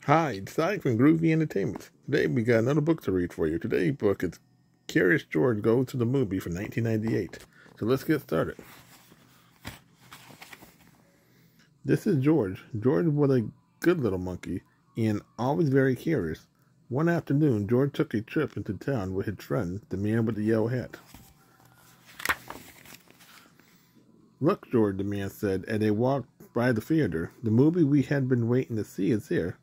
Hi, it's Ike from Groovy Entertainment. Today we got another book to read for you. Today's book is Curious George Goes to the Movie from 1998. So let's get started. This is George. George was a good little monkey and always very curious. One afternoon, George took a trip into town with his friend, the man with the yellow hat. Look, George, the man said as they walked by the theater. The movie we had been waiting to see is here.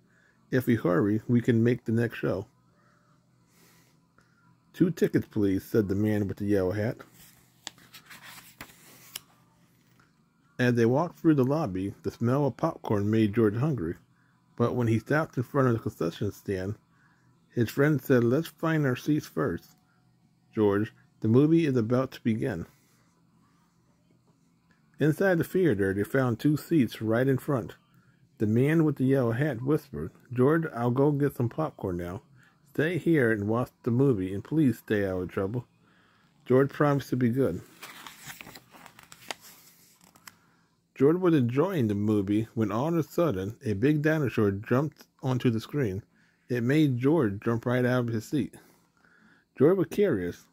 If we hurry, we can make the next show. 2 tickets, please, said the man with the yellow hat. As they walked through the lobby, the smell of popcorn made George hungry. But when he stopped in front of the concession stand, his friend said, "Let's find our seats first, George. The movie is about to begin." Inside the theater, they found 2 seats right in front. The man with the yellow hat whispered, "George, I'll go get some popcorn now. Stay here and watch the movie, and please stay out of trouble." George promised to be good. George was enjoying the movie when all of a sudden, a big dinosaur jumped onto the screen. It made George jump right out of his seat. George was curious.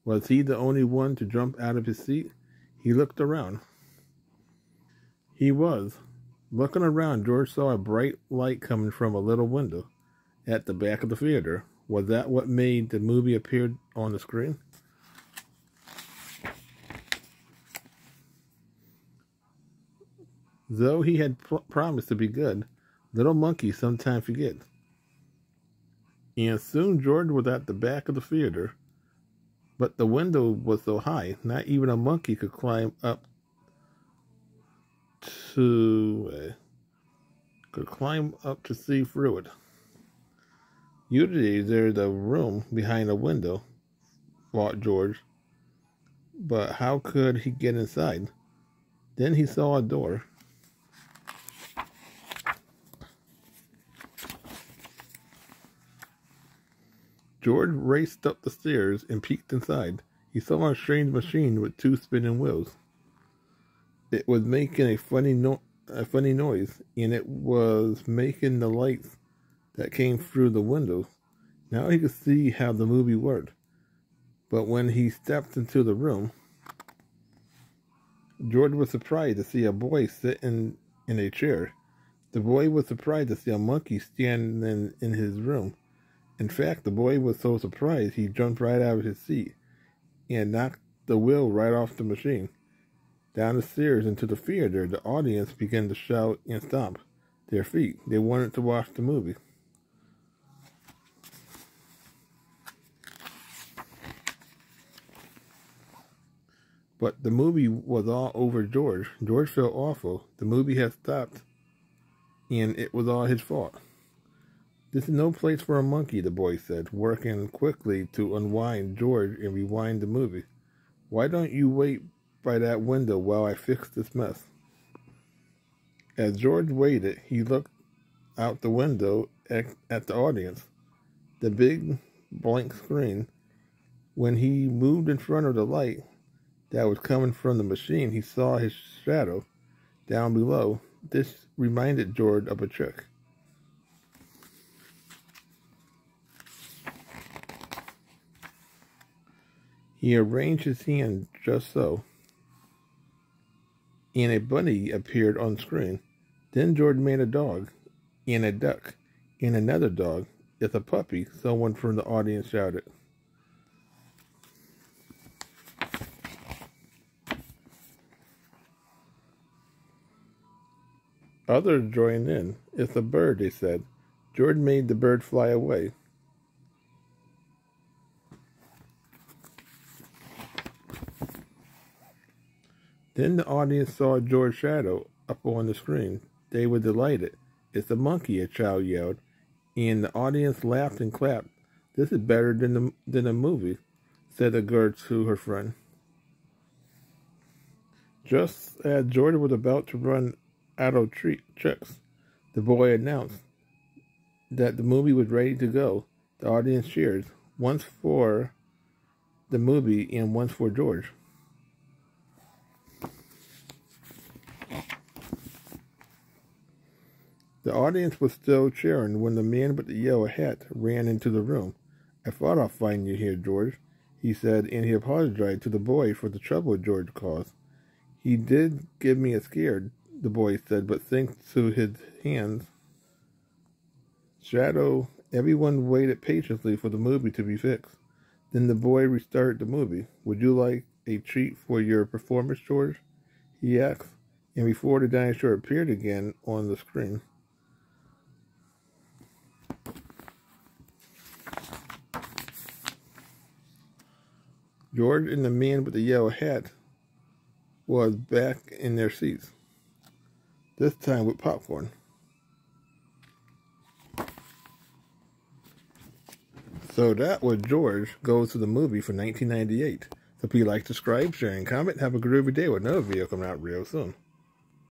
Was he the only one to jump out of his seat? He looked around. He was. Looking around, George saw a bright light coming from a little window at the back of the theater. Was that what made the movie appear on the screen? Though he had promised to be good, little monkeys sometimes forget. And soon George was at the back of the theater, but the window was so high, not even a monkey could climb up to see through it. Usually there's a room behind a window, thought George, but how could he get inside? Then he saw a door. George raced up the stairs and peeked inside. He saw a strange machine with 2 spinning wheels. It was making a funny noise, and it was making the lights that came through the windows. Now he could see how the movie worked. But when he stepped into the room, George was surprised to see a boy sitting in a chair. The boy was surprised to see a monkey standing in his room. In fact, the boy was so surprised he jumped right out of his seat and knocked the wheel right off the machine. Down the stairs into the theater, the audience began to shout and stomp their feet. They wanted to watch the movie. But the movie was all over George. George felt awful. The movie had stopped, and it was all his fault. "This is no place for a monkey," the boy said, working quickly to unwind George and rewind the movie. "Why don't you wait by that window while I fix this mess?" As George waited, he looked out the window at the audience, the big blank screen. When he moved in front of the light that was coming from the machine, he saw his shadow down below. This reminded George of a trick. He arranged his hand just so, and a bunny appeared on screen. Then George made a dog, and a duck, and another dog. "It's a puppy," someone from the audience shouted. Others joined in. "It's a bird," they said. George made the bird fly away. Then the audience saw George's shadow up on the screen. They were delighted. "It's a monkey," a child yelled, and the audience laughed and clapped. "This is better than a movie," said a girl to her friend. Just as George was about to run out of tricks, the boy announced that the movie was ready to go. The audience cheered, once for the movie and once for George. The audience was still cheering when the man with the yellow hat ran into the room. "I thought I'd find you here, George," he said, and he apologized to the boy for the trouble George caused. "He did give me a scare," the boy said, but thanks to his hands shadow, everyone waited patiently for the movie to be fixed. Then the boy restarted the movie. "Would you like a treat for your performance, George?" he asked, and before the dinosaur appeared again on the screen. George and the man with the yellow hat was back in their seats, this time with popcorn. So that was George Goes to the Movie from 1998. So please like, subscribe, share, and comment. Have a groovy day with another video coming out real soon.